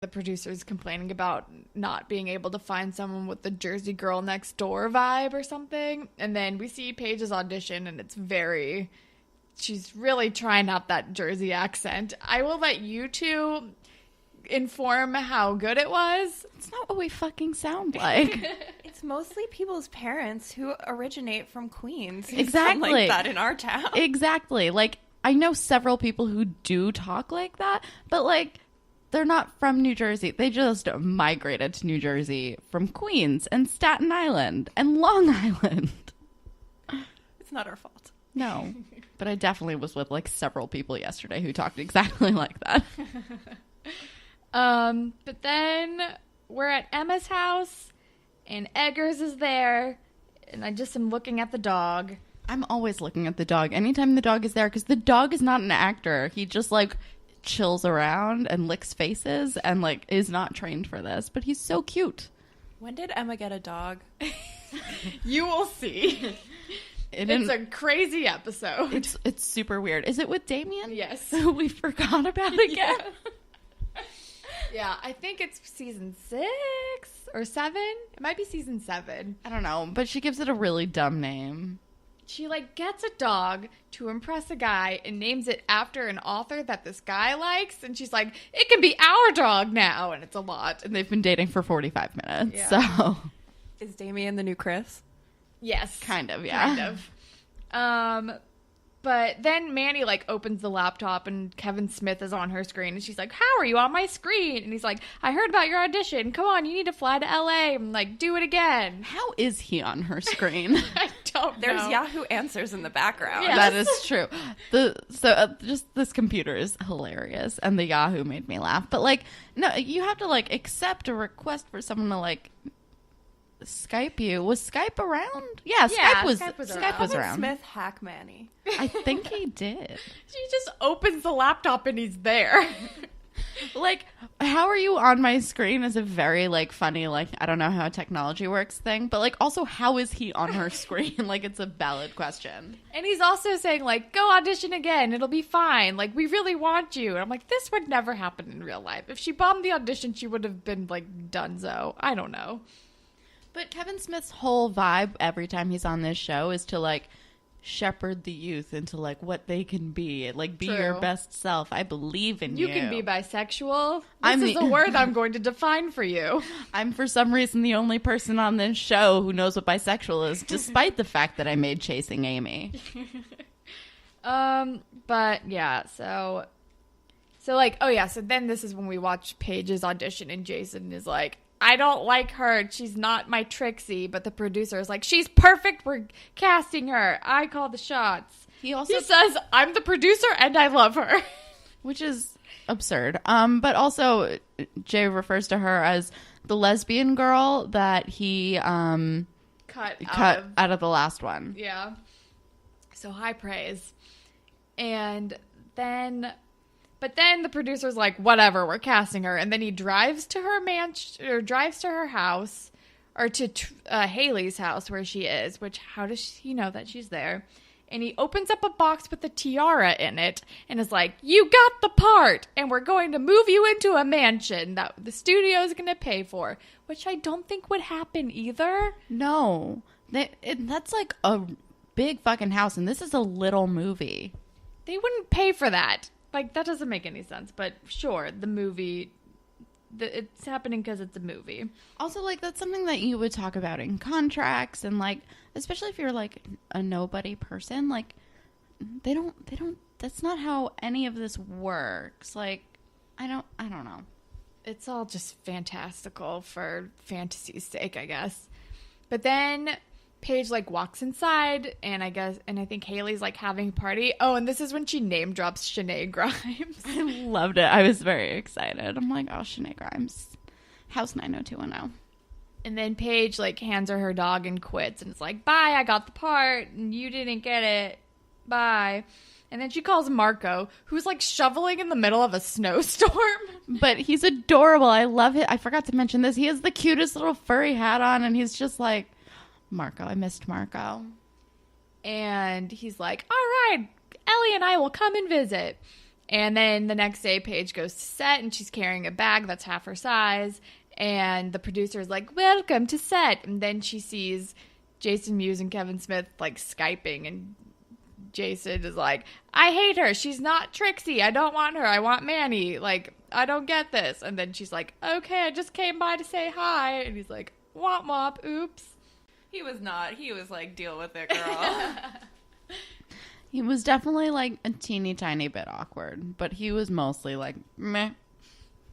The producer's complaining about not being able to find someone with the Jersey girl next door vibe or something. And then we see Paige's audition, and she's really trying out that Jersey accent. I will let you two inform how good it was. It's not what we fucking sound like. It's mostly people's parents who originate from Queens. Exactly. Like that in our town. Exactly. Like, I know several people who do talk like that, but like, they're not from New Jersey. They just migrated to New Jersey from Queens and Staten Island and Long Island. It's not our fault. No. But I definitely was with like several people yesterday who talked exactly like that. But then we're at Emma's house and Eggers is there, and I just am looking at the dog. I'm always looking at the dog anytime the dog is there, because the dog is not an actor. He just like chills around and licks faces and like is not trained for this, but he's so cute. When did Emma get a dog? You will see. It's a crazy episode. It's super weird. Is it with Damien? Yes. We forgot about it again. Yeah, I think it's season 6 or 7. It might be season 7. I don't know, but she gives it a really dumb name. She, like, gets a dog to impress a guy and names it after an author that this guy likes. And she's like, it can be our dog now. And it's a lot. And they've been dating for 45 minutes, yeah. So. Is Damien the new Chris? Yes. Kind of, yeah. Kind of. But then Manny, like, opens the laptop and Kevin Smith is on her screen. And she's like, how are you on my screen? And he's like, I heard about your audition. Come on, you need to fly to LA. I'm like, do it again. How is he on her screen? I don't know. There's Yahoo Answers in the background. Yes. That is true. Just this computer is hilarious. And the Yahoo made me laugh. But, like, no, you have to, like, accept a request for someone to, like, Skype you. Was Skype around? Yeah, Skype was around. Smith hack Manny. I think he did. She just opens the laptop and he's there. Like, how are you on my screen is a very, like, funny, like, I don't know how technology works thing, but, like, also, how is he on her screen? Like, it's a valid question. And he's also saying, like, go audition again. It'll be fine. Like, we really want you. And I'm like, this would never happen in real life. If she bombed the audition, she would have been, like, donezo. I don't know. But Kevin Smith's whole vibe every time he's on this show is to, like, shepherd the youth into, like, what they can be. Like, be your best self. I believe in you. You can be bisexual. This is a word I'm going to define for you. I'm, for some reason, the only person on this show who knows what bisexual is, despite the fact that I made Chasing Amy. But, yeah, so, like, oh, yeah, so then this is when we watch Paige's audition, and Jason is like, I don't like her. She's not my Trixie. But the producer is like, she's perfect. We're casting her. I call the shots. He says, I'm the producer and I love her. Which is absurd. But also, Jay refers to her as the lesbian girl that he cut out of the last one. Yeah. So high praise. And then... But then the producer's like, whatever, we're casting her. And then he drives to her drives to her house, or to Haley's house where she is, which how does he know that she's there? And he opens up a box with a tiara in it and is like, you got the part, and we're going to move you into a mansion that the studio is going to pay for, which I don't think would happen either. No. That's like a big fucking house, and this is a little movie. They wouldn't pay for that. Like, that doesn't make any sense, but sure, the movie, it's happening because it's a movie. Also, like, that's something that you would talk about in contracts, and, like, especially if you're, like, a nobody person, like, they don't, that's not how any of this works. Like, I don't know. It's all just fantastical for fantasy's sake, I guess. But then Paige, like, walks inside, and I think Haley's, like, having a party. Oh, and this is when she name drops Shanae Grimes. I loved it. I was very excited. I'm like, oh, Shanae Grimes. House 90210. And then Paige, like, hands her dog and quits, and it's like, bye, I got the part, and you didn't get it. Bye. And then she calls Marco, who's, like, shoveling in the middle of a snowstorm. But he's adorable. I love it. I forgot to mention this. He has the cutest little furry hat on, and he's just like, Marco. I missed Marco. And he's like, all right, Ellie and I will come and visit. And then the next day, Paige goes to set, and she's carrying a bag that's half her size. And the producer is like, welcome to set. And then she sees Jason Mewes and Kevin Smith, like, Skyping. And Jason is like, I hate her. She's not Trixie. I don't want her. I want Manny. Like, I don't get this. And then she's like, okay, I just came by to say hi. And he's like, womp womp, oops. He was not. He was like, deal with it, girl. He was definitely, like, a teeny tiny bit awkward, but he was mostly like, meh.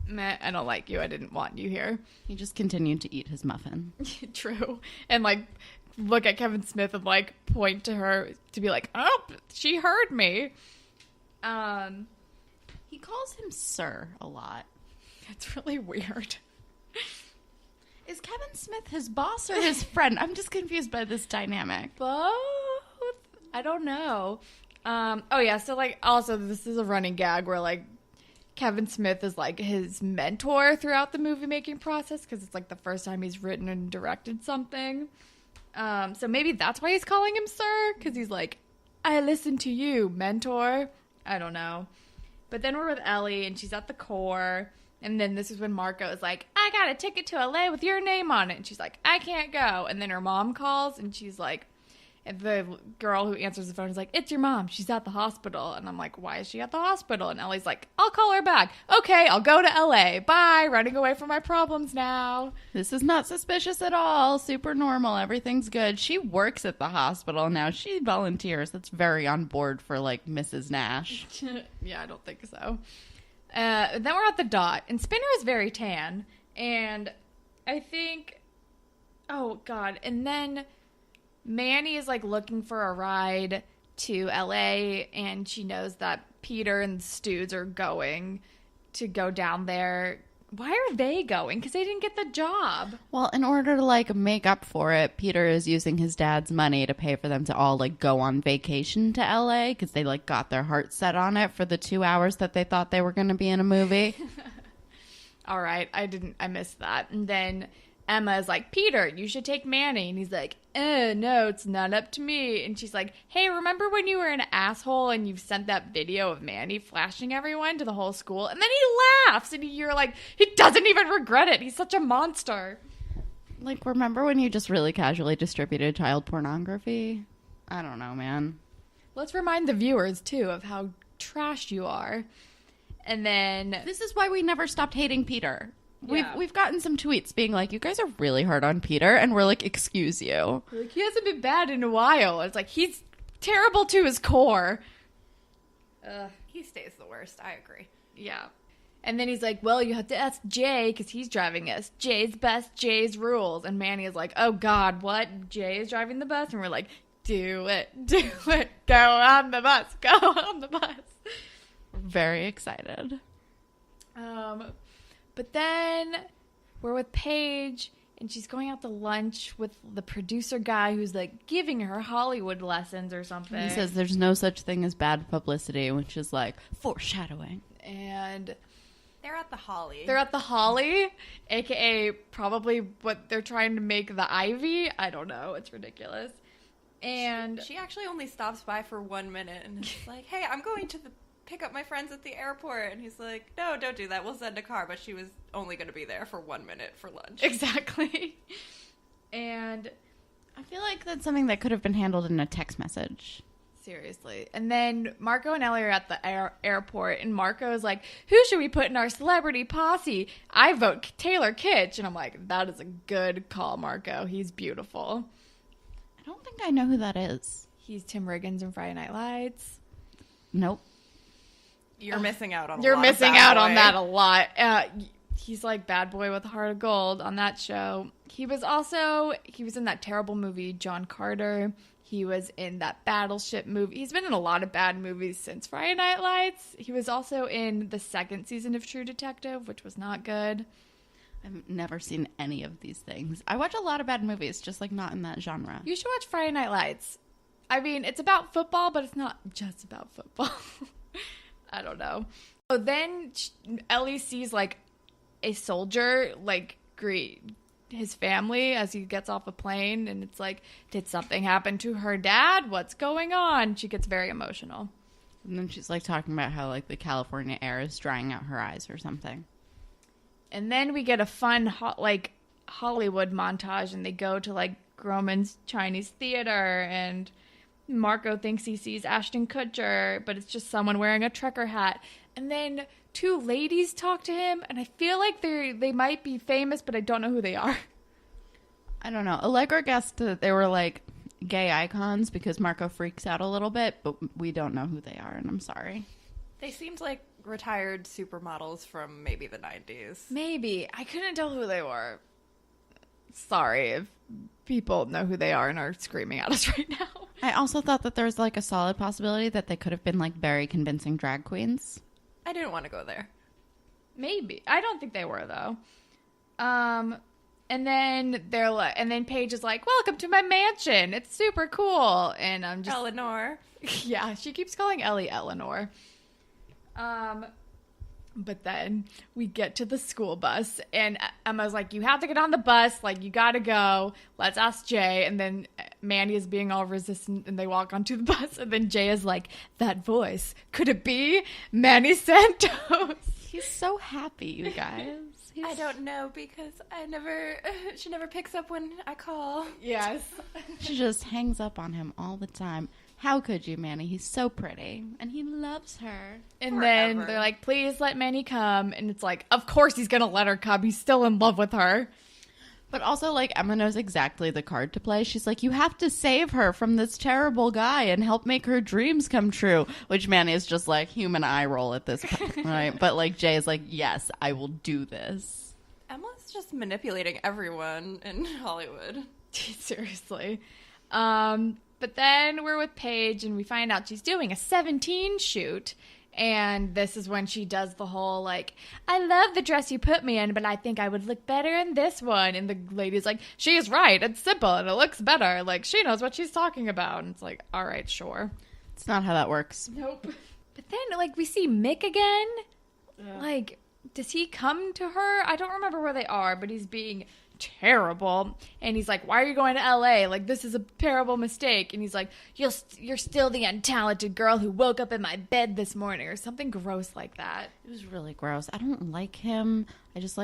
Meh, I don't like you. I didn't want you here. He just continued to eat his muffin. True. And, like, look at Kevin Smith and, like, point to her to be like, oh, she heard me. He calls him sir a lot. It's really weird. Is Kevin Smith his boss or his friend? I'm just confused by this dynamic. Both? I don't know. Oh, yeah. So, like, also, this is a running gag where, like, Kevin Smith is, like, his mentor throughout the movie-making process because it's, like, the first time he's written and directed something. So maybe that's why he's calling him sir, because he's like, I listen to you, mentor. I don't know. But then we're with Ellie, and she's at the core, and then this is when Marco is like, I got a ticket to LA with your name on it. And she's like, I can't go. And then her mom calls, and she's like, and the girl who answers the phone is like, it's your mom. She's at the hospital. And I'm like, why is she at the hospital? And Ellie's like, I'll call her back. Okay, I'll go to LA. Bye. Running away from my problems now. This is not suspicious at all. Super normal. Everything's good. She works at the hospital now. She volunteers. That's very on board for, like, Mrs. Nash. Yeah, I don't think so. Then we're at the dot. And Spinner is very tan. And I think... Oh, God. And then... Manny is, like, looking for a ride to LA, and she knows that Peter and Stüdz are going to go down there. Why are they going? Because they didn't get the job. Well, in order to, like, make up for it, Peter is using his dad's money to pay for them to all, like, go on vacation to LA because they, like, got their heart set on it for the 2 hours that they thought they were going to be in a movie. All right. I missed that. And then Emma is like, Peter, you should take Manny. And he's like, no, it's not up to me. And she's like, hey, remember when you were an asshole and you sent that video of Manny flashing everyone to the whole school? And then he laughs and you're like, he doesn't even regret it. He's such a monster. Like, remember when you just really casually distributed child pornography? I don't know, man. Let's remind the viewers, too, of how trash you are. And then... This is why we never stopped hating Peter. Yeah. We've gotten some tweets being like, you guys are really hard on Peter, and we're like, excuse you. Like, he hasn't been bad in a while. It's like, he's terrible to his core. He stays the worst. I agree. Yeah. And then he's like, well, you have to ask Jay, because he's driving us. Jay's best, Jay's rules. And Manny is like, oh, God, what? Jay is driving the bus? And we're like, do it, go on the bus, go on the bus. Very excited. But then we're with Paige, and she's going out to lunch with the producer guy who's, like, giving her Hollywood lessons or something. He says there's no such thing as bad publicity, which is, like, foreshadowing. And They're at the Holly. they're at the Holly, a.k.a. probably what they're trying to make the Ivy. I don't know. It's ridiculous. And She actually only stops by for 1 minute and is like, hey, I'm going to pick up my friends at the airport. And he's like, no, don't do that. We'll send a car. But she was only going to be there for 1 minute for lunch. exactly. And I feel like that's something that could have been handled in a text message. seriously. And then Marco and Ellie are at the airport, and Marco is like, who should we put in our celebrity posse? I vote Taylor Kitsch. And I'm like, that is a good call, Marco. He's beautiful. I don't think I know who that is. He's Tim Riggins in Friday Night Lights. Nope. You're missing out on a lot. You're of missing Bad out on Boy. that a lot. He's like Bad Boy with a Heart of Gold on that show. He was in that terrible movie, John Carter. He was in that Battleship movie. He's been in a lot of bad movies since Friday Night Lights. He was also in the second season of True Detective, which was not good. I've never seen any of these things. I watch a lot of bad movies, just like not in that genre. You should watch Friday Night Lights. I mean, it's about football, but it's not just about football. I don't know. Oh, then Ellie sees, like, a soldier, like, greet his family as he gets off a plane, and it's like, did something happen to her dad? What's going on? She gets very emotional. And then she's like talking about how like the California air is drying out her eyes or something. And then we get a fun Hollywood montage, and they go to like Grauman's Chinese theater, and Marco thinks he sees Ashton Kutcher, but it's just someone wearing a trucker hat. And then two ladies talk to him, and I feel like they might be famous, but I don't know who they are. I don't know. Allegra guessed that they were like gay icons because Marco freaks out a little bit, but we don't know who they are, and I'm sorry. They seemed like retired supermodels from maybe the 90s. Maybe. I couldn't tell who they were. Sorry if people know who they are and are screaming at us right now. I also thought that there was like a solid possibility that they could have been like very convincing drag queens. I didn't want to go there. Maybe. I don't think they were, though. And then they're like, and then Paige is like, "Welcome to my mansion. It's super cool." And I'm just Eleanor. Yeah, she keeps calling Ellie Eleanor. But then we get to the school bus, and Emma's like, "You have to get on the bus. Like, you gotta go. Let's ask Jay." And then Manny is being all resistant, and they walk onto the bus. And then Jay is like, "That voice, could it be Manny Santos?" He's so happy, you guys. I don't know because she never picks up when I call. Yes. She just hangs up on him all the time. How could you, Manny? He's so pretty. And he loves her. And Forever. then they're like, "Please let Manny come." And it's like, of course he's going to let her come. He's still in love with her. But also, like, Emma knows exactly the card to play. She's like, you have to save her from this terrible guy and help make her dreams come true. Which Manny is just like, human eye roll at this point, right? But, like, Jay is like, yes, I will do this. Emma's just manipulating everyone in Hollywood. Seriously. But then we're with Paige, and we find out she's doing a 17 shoot. And this is when she does the whole, like, "I love the dress you put me in, but I think I would look better in this one." And the lady's like, "She is right. It's simple, and it looks better. Like, she knows what she's talking about." And it's like, all right, sure. It's not how that works. Nope. But then, like, we see Mick again. Yeah. Like, does he come to her? I don't remember where they are, but he's being terrible. And he's like, "Why are you going to LA? Like, this is a terrible mistake." And he's like, you're still the untalented girl who woke up in my bed this morning," or something gross like that. It was really gross. I don't like him. I just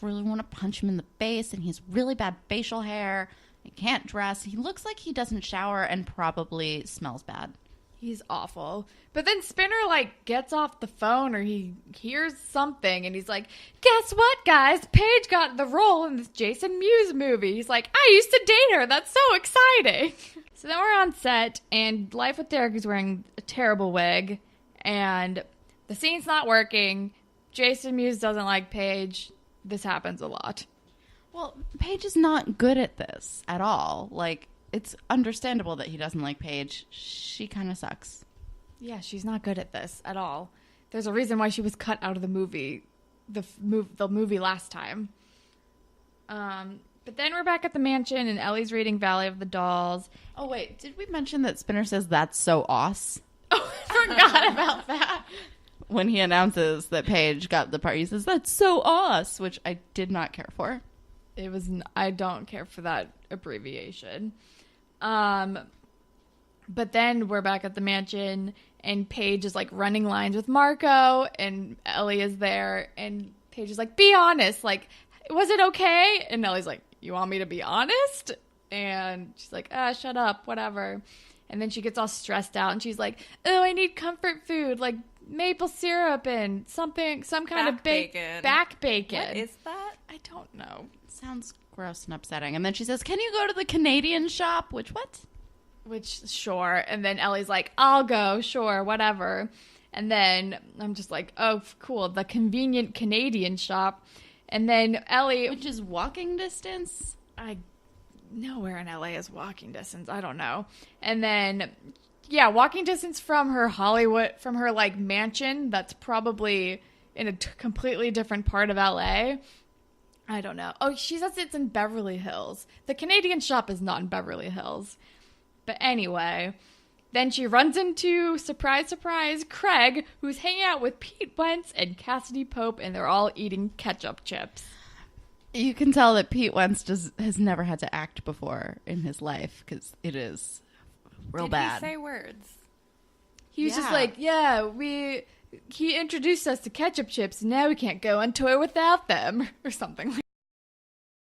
really want to punch him in the face, and he has really bad facial hair. He can't dress. He looks like he doesn't shower and probably smells bad. He's awful. But then Spinner, like, gets off the phone, or he hears something, and he's like, "Guess what, guys? Paige got the role in this Jason Mewes movie." He's like, "I used to date her. That's so exciting." So then we're on set, and Life with Derek is wearing a terrible wig, and the scene's not working. Jason Mewes doesn't like Paige. This happens a lot. Well, Paige is not good at this at all. Like, it's understandable that he doesn't like Paige. She kind of sucks. Yeah, she's not good at this at all. There's a reason why she was cut out of the movie, the movie last time. But then we're back at the mansion, and Ellie's reading Valley of the Dolls. Oh, wait. Did we mention that Spinner says that's so awes? Oh, I forgot about that. When he announces that Paige got the part, he says, "That's so awes," which I did not care for. I don't care for that abbreviation. But then we're back at the mansion, and Paige is like running lines with Marco, and Ellie is there, and Paige is like, "Be honest, like, was it okay?" And Ellie's like, "You want me to be honest?" And she's like, "Shut up, whatever." And then she gets all stressed out, and she's like, "Oh, I need comfort food, like maple syrup and some kind of back bacon. What is that? I don't know. Sounds gross and upsetting. And then she says, "Can you go to the Canadian shop?" Which, Sure. And then Ellie's like, "I'll go, sure, whatever." And then I'm just like, "Oh, cool, the convenient Canadian shop." And then Ellie... Which is walking distance? Nowhere in LA is walking distance. I don't know. And then, yeah, walking distance from her like, mansion that's probably in a completely different part of LA. I don't know. Oh, she says it's in Beverly Hills. The Canadian shop is not in Beverly Hills. But anyway, then she runs into, surprise, surprise, Craig, who's hanging out with Pete Wentz and Cassidy Pope, and they're all eating ketchup chips. You can tell that Pete Wentz has never had to act before in his life, because it is real bad. Did he say words? He was just Yeah. like, yeah, he introduced us to ketchup chips, and now we can't go on tour without them, or something like